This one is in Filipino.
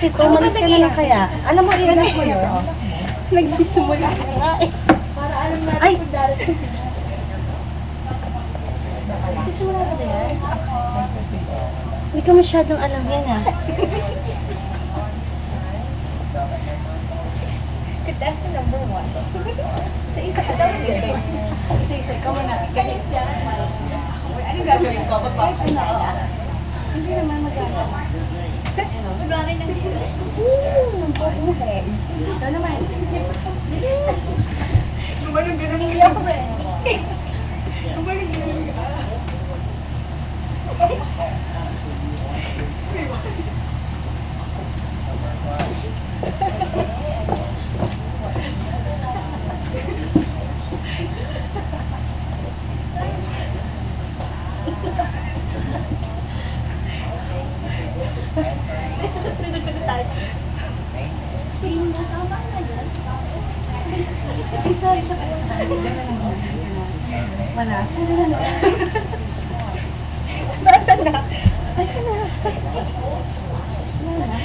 kasi ito, malis ka na lang kaya. Alam mo, i-rush mo yun. Nagsisimula na nga eh. Para alam natin Ay! kung darating. Sisimula ka ba yan? Hindi ka masyadong alam yan, ha? That's the number one. Isa-isa ka daw yun. Isa-isa, ikaw muna. Anong gagawin ko? Magpapay na ako. Hindi naman magagawa. Sobrang lang dito. Ang bubuhay. Ito naman. Gumanong ganun hindi ako eh. Gumanong ganun ako. Sunod-sunod tayo. Tama na yan. Ito, isa pa. Wala. Nasaan na? Ay, sana. Wala.